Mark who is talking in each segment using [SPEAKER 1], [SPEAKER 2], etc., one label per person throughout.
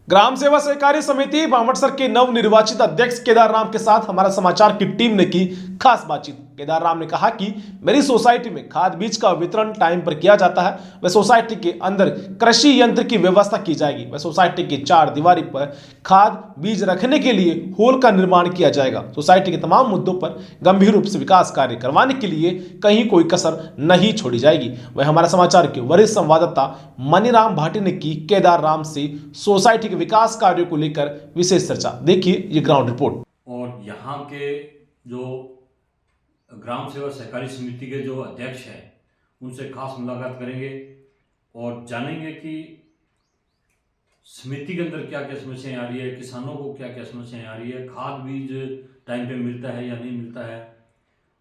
[SPEAKER 1] ग्राम सेवा सहकारी समिति बामटसर के नवनिर्वाचित अध्यक्ष केदार राम के साथ हमारा समाचार की टीम ने की खास बातचीत। केदार राम ने कहा कि मेरी सोसाइटी में खाद बीज का वितरण टाइम पर किया जाता है। वह सोसाइटी के अंदर कृषि यंत्र की व्यवस्था की जाएगी। वह सोसाइटी की चार दीवारी पर खाद बीज रखने के लिए होल का निर्माण किया जाएगा। सोसाइटी के तमाम मुद्दों पर गंभीर रूप से विकास कार्य करवाने के लिए कहीं कोई कसर नहीं छोड़ी जाएगी। वह हमारा समाचार के वरिष्ठ संवाददाता मनीराम भाटी ने की केदार राम से सोसाइटी के विकास कार्यों को लेकर विशेष चर्चा। देखिए ये ग्राउंड रिपोर्ट।
[SPEAKER 2] और यहाँ के जो ग्राम सेवा सहकारी समिति के जो अध्यक्ष हैं उनसे खास मुलाकात करेंगे और जानेंगे कि समिति के अंदर क्या क्या समस्याएं आ रही है, किसानों को क्या क्या समस्याएं आ रही है, खाद बीज टाइम पे मिलता है या नहीं मिलता है,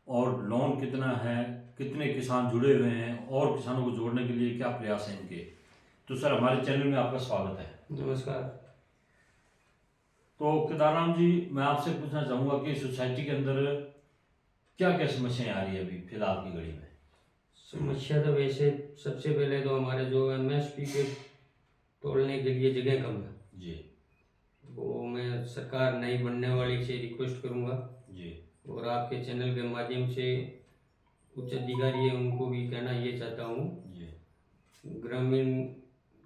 [SPEAKER 2] और लोन कितना है, कितने किसान जुड़े हुए हैं और किसानों को जोड़ने के लिए क्या प्रयास हैं इनके। तो सर, हमारे चैनल में आपका स्वागत है।
[SPEAKER 3] नमस्कार।
[SPEAKER 2] तो केदाराम जी, मैं आपसे पूछना चाहूँगा कि सोसाइटी के अंदर क्या क्या समस्याएं आ रही है अभी फिलहाल की घड़ी में।
[SPEAKER 3] समस्या तो वैसे सबसे पहले तो हमारे जो एमएसपी के तोड़ने के लिए जगह कम है
[SPEAKER 2] जी
[SPEAKER 3] वो मैं सरकार नई बनने वाली से रिक्वेस्ट करूंगा
[SPEAKER 2] जी।
[SPEAKER 3] और आपके चैनल के माध्यम से उच्च अधिकारी है उनको भी कहना ये चाहता हूँ,
[SPEAKER 2] जी
[SPEAKER 3] ग्रामीण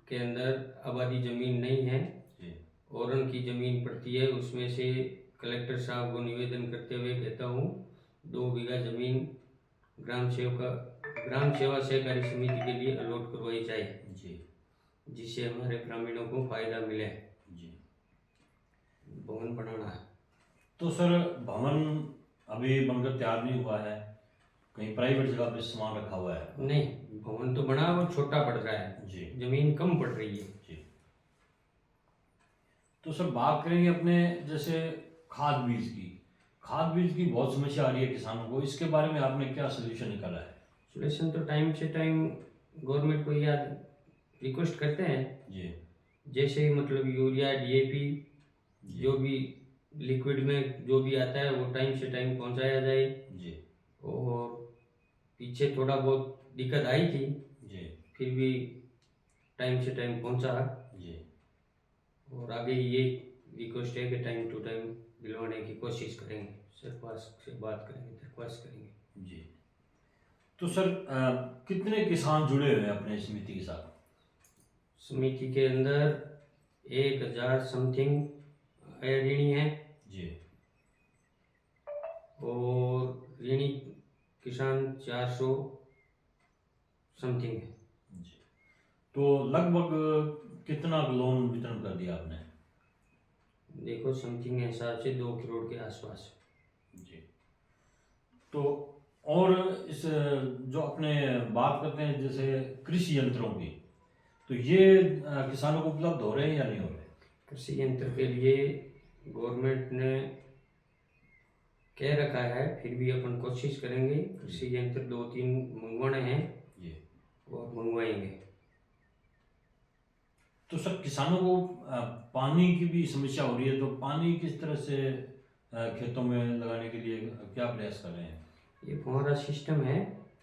[SPEAKER 3] के अंदर आबादी ज़मीन नहीं है
[SPEAKER 2] जी
[SPEAKER 3] और उनकी ज़मीन पड़ती है, उसमें से कलेक्टर साहब को निवेदन करते हुए कहता हूँ 2 बीघा ज़मीन ग्राम सेवा सहकारी समिति के लिए अलॉट करवाई जाए
[SPEAKER 2] जी
[SPEAKER 3] जिससे हमारे ग्रामीणों को फायदा मिले।
[SPEAKER 2] जी।
[SPEAKER 3] भवन बनाना है।
[SPEAKER 2] तो सर, भवन अभी बनकर तैयार नहीं हुआ है, कहीं प्राइवेट जगह पे सामान रखा हुआ है?
[SPEAKER 3] नहीं, भवन तो बना वो छोटा पड़ रहा है
[SPEAKER 2] जी
[SPEAKER 3] जमीन कम पड़ रही है।
[SPEAKER 2] जी। तो सर, बात करेंगे अपने जैसे खाद बीज की। खाद बीज की बहुत समस्या आ रही है किसानों को, इसके बारे में आपने क्या सोल्यूशन निकाला है?
[SPEAKER 3] सोल्यूशन तो टाइम से टाइम गवर्नमेंट को याद रिक्वेस्ट करते हैं
[SPEAKER 2] जी
[SPEAKER 3] जैसे मतलब यूरिया डीएपी
[SPEAKER 2] जी
[SPEAKER 3] जो भी लिक्विड में जो भी आता है वो टाइम से टाइम पहुंचाया जाए।
[SPEAKER 2] जी
[SPEAKER 3] और पीछे थोड़ा बहुत दिक्कत आई थी,
[SPEAKER 2] जी
[SPEAKER 3] फिर भी टाइम से टाइम पहुंचा
[SPEAKER 2] जी
[SPEAKER 3] और आगे ये रिक्वेस्ट है कि टाइम टू टाइम दिलवाने की कोशिश करेंगे, सरकार से बात करेंगे, दरख्वास्त करेंगे।
[SPEAKER 2] जी। तो सर, कितने किसान जुड़े हुए हैं अपने समिति के साथ?
[SPEAKER 3] समिति के अंदर 1000 समथिंग ऋणी हैं
[SPEAKER 2] जी
[SPEAKER 3] और ऋणी किसान 400 समथिंग है।
[SPEAKER 2] जी। तो लगभग कितना लोन वितरण कर दिया आपने?
[SPEAKER 3] देखो समथिंग के हिसाब से 2 करोड़ के आसपास।
[SPEAKER 2] जी। तो और इस जो अपने बात करते हैं जैसे कृषि यंत्रों की, तो ये किसानों को उपलब्ध हो रहे हैं या नहीं हो रहे?
[SPEAKER 3] कृषि यंत्र के लिए गवर्नमेंट ने कह रखा है, फिर भी अपन कोशिश करेंगे। कृषि यंत्र 2-3 मंगवाने हैं
[SPEAKER 2] जी।
[SPEAKER 3] और मंगवाएंगे।
[SPEAKER 2] तो सर, किसानों को पानी की भी समस्या हो रही है, तो पानी किस तरह से खेतों में लगाने के लिए क्या प्रयास कर रहे हैं?
[SPEAKER 3] ये हमारा सिस्टम है,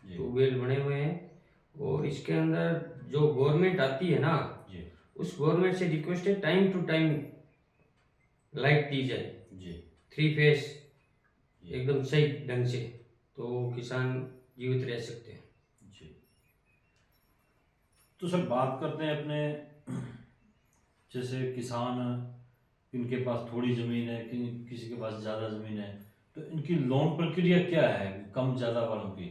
[SPEAKER 2] जी
[SPEAKER 3] ट्यूबवेल बने हुए हैं और इसके अंदर जो गवर्नमेंट आती है ना,
[SPEAKER 2] जी
[SPEAKER 3] उस गवर्नमेंट से रिक्वेस्ट है टाइम टू टाइम लाइट दी जाए,
[SPEAKER 2] जी
[SPEAKER 3] 3 फेस
[SPEAKER 2] जी
[SPEAKER 3] एकदम सही ढंग से, तो किसान जीवित रह सकते हैं।
[SPEAKER 2] जी। तो सर, बात करते हैं अपने जैसे किसान, इनके पास थोड़ी ज़मीन है, किसी के पास ज़्यादा ज़मीन है, तो इनकी लोन प्रक्रिया क्या है कम ज़्यादा वालों की?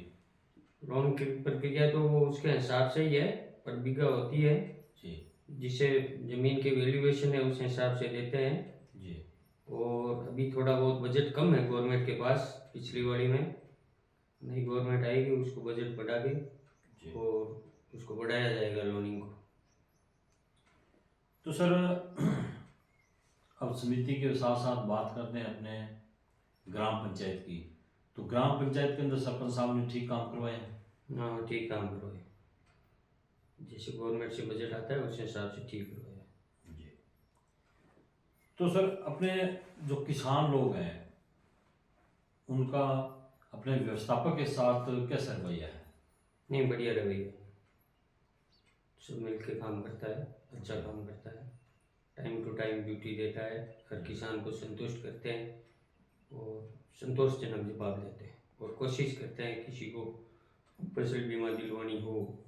[SPEAKER 3] लोन की प्रक्रिया तो वो उसके हिसाब से ही है, पर बीघा होती है,
[SPEAKER 2] जी
[SPEAKER 3] जिसे ज़मीन की वैल्यूएशन है उस हिसाब से देते हैं।
[SPEAKER 2] जी
[SPEAKER 3] और अभी थोड़ा बहुत बजट कम है गवर्नमेंट के पास, पिछली वाली में नई गवर्नमेंट आएगी उसको बजट बढ़ा के
[SPEAKER 2] जी।
[SPEAKER 3] और उसको बढ़ाया जाएगा लोनिंग को।
[SPEAKER 2] तो सर, अब समिति के साथ साथ बात करते हैं अपने ग्राम पंचायत की। तो ग्राम पंचायत के अंदर सरपंच साहब ने ठीक काम करवाए हैं?
[SPEAKER 3] हाँ ठीक काम करो, जैसे गवर्नमेंट से बजट आता है उस हिसाब से ठीक करो।
[SPEAKER 2] जी। तो सर, अपने जो किसान लोग हैं उनका अपने व्यवस्थापक के साथ कैसा रवैया है?
[SPEAKER 3] नहीं, बढ़िया रवैया, सब मिल के काम करता है, अच्छा काम करता है, टाइम टू टाइम ड्यूटी देता है, हर किसान को संतुष्ट करते हैं और संतोषजनक जवाब देते हैं और कोशिश करते हैं किसी को फसल बीमा दिलवानी हो,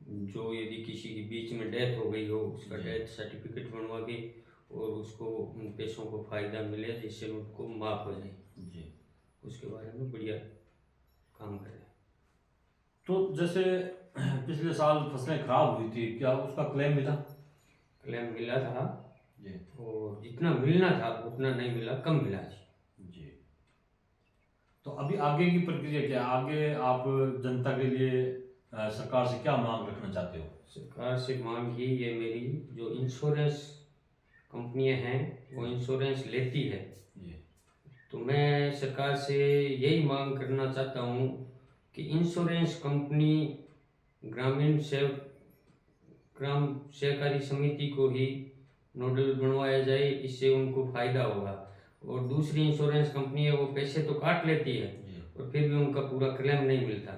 [SPEAKER 3] जो यदि किसी की बीच में डेथ हो गई हो उसका डेथ सर्टिफिकेट बनवा के और उसको उन पैसों को फ़ायदा मिले जिससे उनको माफ़ हो जाए, उसके बारे में बढ़िया काम कर रहे हैं।
[SPEAKER 2] तो जैसे पिछले साल फसलें खराब हुई थी, क्या उसका क्लेम मिला?
[SPEAKER 3] क्लेम मिला था
[SPEAKER 2] जी
[SPEAKER 3] और जितना मिलना था उतना नहीं मिला, कम मिला जी।
[SPEAKER 2] तो अभी आगे की प्रक्रिया क्या है? आगे आप जनता के लिए सरकार से क्या मांग रखना चाहते हो?
[SPEAKER 3] सरकार से मांग ही ये मेरी, जो इंश्योरेंस कंपनियां हैं वो इंश्योरेंस लेती है, तो मैं सरकार से यही मांग करना चाहता हूँ कि इंश्योरेंस कंपनी ग्राम सहकारी समिति को ही नोडल बनवाया जाए, इससे उनको फ़ायदा होगा। और दूसरी इंश्योरेंस कंपनी है वो पैसे तो काट लेती है और फिर भी उनका पूरा क्लेम नहीं मिलता,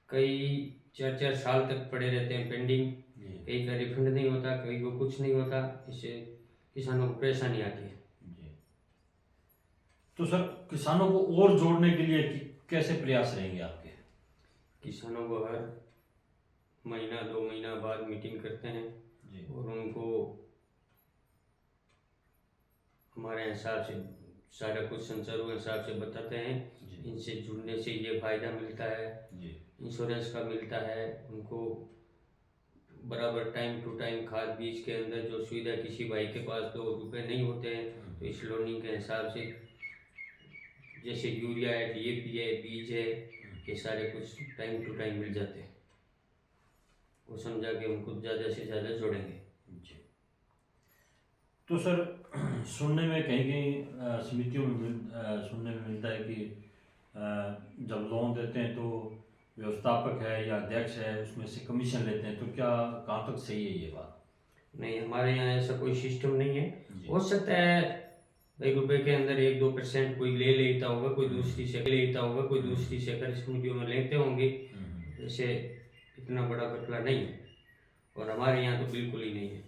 [SPEAKER 3] कई 4-4 साल तक पड़े रहते हैं पेंडिंग, कई का रिफंड नहीं होता, कई को कुछ नहीं होता, इससे किसानों को परेशानी आती है।
[SPEAKER 2] तो सर किसानों को और जोड़ने के लिए कैसे प्रयास रहेंगे आपके?
[SPEAKER 3] किसानों को हर महीना 2 महीना बाद मीटिंग करते हैं और उनको हमारे हिसाब से सारा कुछ संचारू हिसाब से बताते हैं, इनसे जुड़ने से ये फ़ायदा मिलता है, इंश्योरेंस का मिलता है, उनको बराबर टाइम टू टाइम खाद बीज के अंदर जो सुविधा किसी भाई के पास 2 रुपये नहीं होते हैं तो इस लोनिंग के हिसाब से जैसे यूरिया है, DAP है, बीज है, ये सारे कुछ टाइम टू टाइम मिल जाते हैं, वो समझा के उनको ज़्यादा से ज़्यादा जोड़ेंगे।
[SPEAKER 2] तो सर सुनने में कहीं समितियों में सुनने में मिलता है कि जब लोन देते हैं तो व्यवस्थापक है या अध्यक्ष है उसमें से कमीशन लेते हैं, तो क्या कहाँ तक सही है ये बात?
[SPEAKER 3] नहीं, हमारे यहाँ ऐसा कोई सिस्टम नहीं है। हो सकता है 1 रुपये के अंदर 1-2% कोई ले लेता होगा, कोई दूसरी से लेता होगा, कोई दूसरी सहकारी समितियों में लेते होंगे, जैसे इतना बड़ा घपला नहीं है और हमारे यहाँ तो बिल्कुल ही नहीं है।